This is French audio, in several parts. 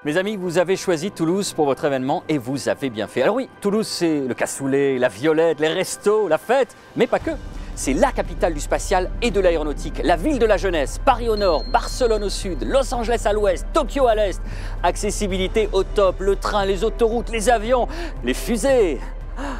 Mes amis, vous avez choisi Toulouse pour votre événement et vous avez bien fait. Alors oui, Toulouse, c'est le cassoulet, la violette, les restos, la fête, mais pas que. C'est la capitale du spatial et de l'aéronautique, la ville de la jeunesse, Paris au nord, Barcelone au sud, Los Angeles à l'ouest, Tokyo à l'est. Accessibilité au top, le train, les autoroutes, les avions, les fusées.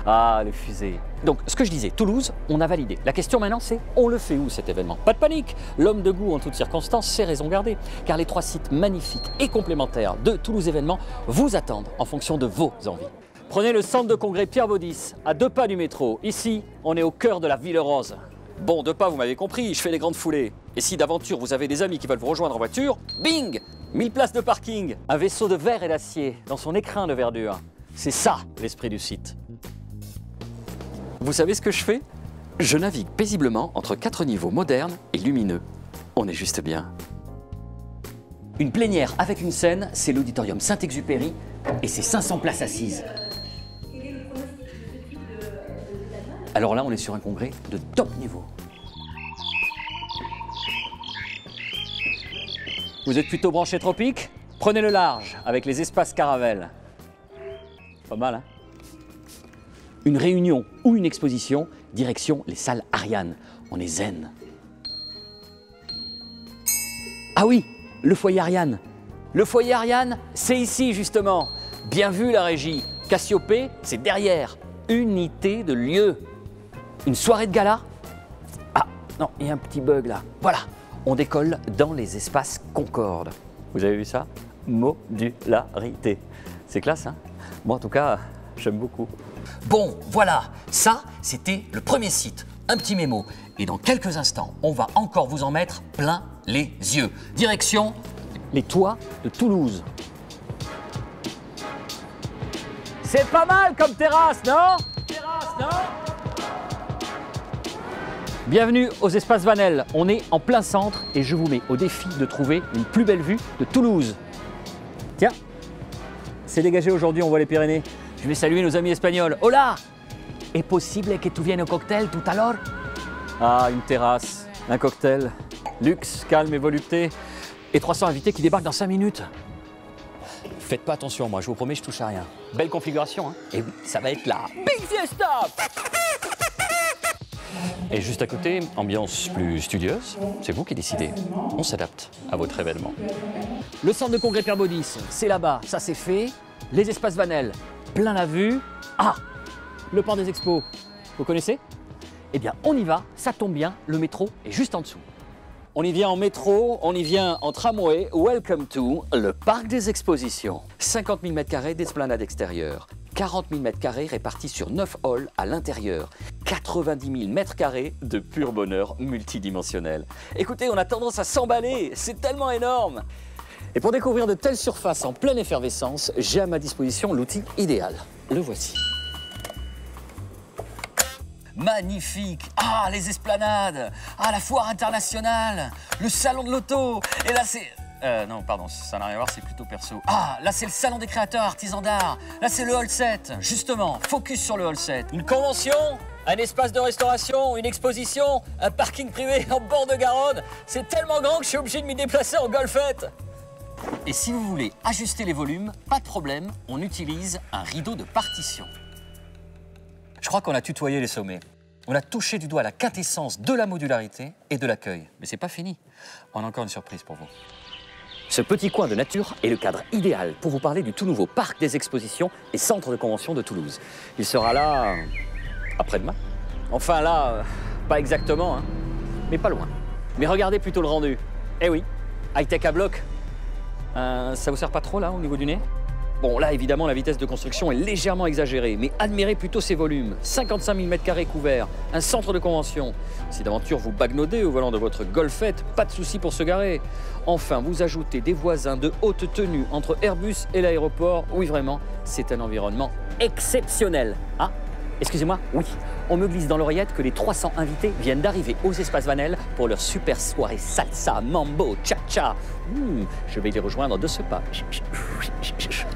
Ah, les fusées. Donc, ce que je disais, Toulouse, on a validé. La question maintenant, c'est on le fait où cet événement? Pas de panique, l'homme de goût en toutes circonstances sait raison garder, car les 3 sites magnifiques et complémentaires de Toulouse Événements vous attendent en fonction de vos envies. Prenez le centre de congrès Pierre Baudis, à 2 pas du métro. Ici, on est au cœur de la ville rose. Bon, 2 pas, vous m'avez compris, je fais les grandes foulées. Et si d'aventure vous avez des amis qui veulent vous rejoindre en voiture, bing, 1000 places de parking, un vaisseau de verre et d'acier dans son écrin de verdure. C'est ça l'esprit du site. Vous savez ce que je fais? Je navigue paisiblement entre 4 niveaux modernes et lumineux. On est juste bien. Une plénière avec une scène, c'est l'auditorium Saint-Exupéry et c'est 500 places assises. Alors là, on est sur un congrès de top niveau. Vous êtes plutôt branché tropique? Prenez le large avec les espaces Caravelle. Pas mal, hein? Une réunion ou une exposition, direction les salles Ariane. On est zen. Ah oui, le foyer Ariane. Le foyer Ariane, c'est ici justement. Bien vu la régie. Cassiopée, c'est derrière. Unité de lieu. Une soirée de gala? Ah, non, il y a un petit bug là. Voilà, on décolle dans les espaces Concorde. Vous avez vu ça? Modularité. C'est classe, hein? Moi, en tout cas, j'aime beaucoup. Bon, voilà, ça, c'était le premier site. Un petit mémo. Et dans quelques instants, on va encore vous en mettre plein les yeux. Direction les toits de Toulouse. C'est pas mal comme terrasse, non? Terrasse, non? Bienvenue aux espaces Vanel. On est en plein centre et je vous mets au défi de trouver une plus belle vue de Toulouse. Tiens, c'est dégagé aujourd'hui, on voit les Pyrénées. Je vais saluer nos amis espagnols. Hola! Est possible que tu viennes au cocktail tout à l'heure? Ah, une terrasse, un cocktail, luxe, calme et volupté, et 300 invités qui débarquent dans 5 minutes. Faites pas attention, moi, je vous promets, je touche à rien. Belle configuration, hein? Et oui, ça va être la Big Fiesta! Et juste à côté, ambiance plus studieuse, c'est vous qui décidez. On s'adapte à votre événement. Le centre de congrès Pierre Baudis, c'est là-bas, ça c'est fait. Les espaces Vanel, plein la vue. Ah, le port des expos, vous connaissez? Eh bien, on y va, ça tombe bien, le métro est juste en dessous. On y vient en métro, on y vient en tramway. Welcome to le parc des expositions. 50 000 m² d'esplanade extérieure, 40 000 m² répartis sur 9 halls à l'intérieur, 90 000 m² de pur bonheur multidimensionnel. Écoutez, on a tendance à s'emballer, c'est tellement énorme. Et pour découvrir de telles surfaces en pleine effervescence, j'ai à ma disposition l'outil idéal. Le voici. Magnifique! Ah, les esplanades! Ah, la foire internationale! Le salon de l'auto! Et là, c'est... non, pardon, ça n'a rien à voir, c'est plutôt perso. Ah, là, c'est le salon des créateurs artisans d'art. Là, c'est le hall 7. Justement, focus sur le hall 7. Une convention, un espace de restauration, une exposition, un parking privé en bord de Garonne. C'est tellement grand que je suis obligé de m'y déplacer en golfette. Et si vous voulez ajuster les volumes, pas de problème, on utilise un rideau de partition. Je crois qu'on a tutoyé les sommets. On a touché du doigt la quintessence de la modularité et de l'accueil. Mais c'est pas fini. On a encore une surprise pour vous. Ce petit coin de nature est le cadre idéal pour vous parler du tout nouveau parc des expositions et centre de convention de Toulouse. Il sera là après-demain. Enfin là, pas exactement, hein, mais pas loin. Mais regardez plutôt le rendu. Eh oui, high-tech à bloc. Ça vous sert pas trop là au niveau du nez? Bon, là, évidemment, la vitesse de construction est légèrement exagérée, mais admirez plutôt ses volumes. 55 000 m² couverts, un centre de convention. Si d'aventure vous bagnaudez au volant de votre golfette, pas de souci pour se garer. Enfin, vous ajoutez des voisins de haute tenue entre Airbus et l'aéroport. Oui, vraiment, c'est un environnement exceptionnel. Ah, excusez-moi, oui, on me glisse dans l'oreillette que les 300 invités viennent d'arriver aux espaces Vanel pour leur super soirée salsa, mambo, cha-cha. Je vais les rejoindre de ce pas.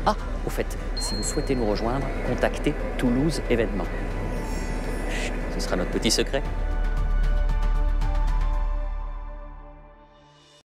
Ah, au fait, si vous souhaitez nous rejoindre, contactez Toulouse Événements. Ce sera notre petit secret.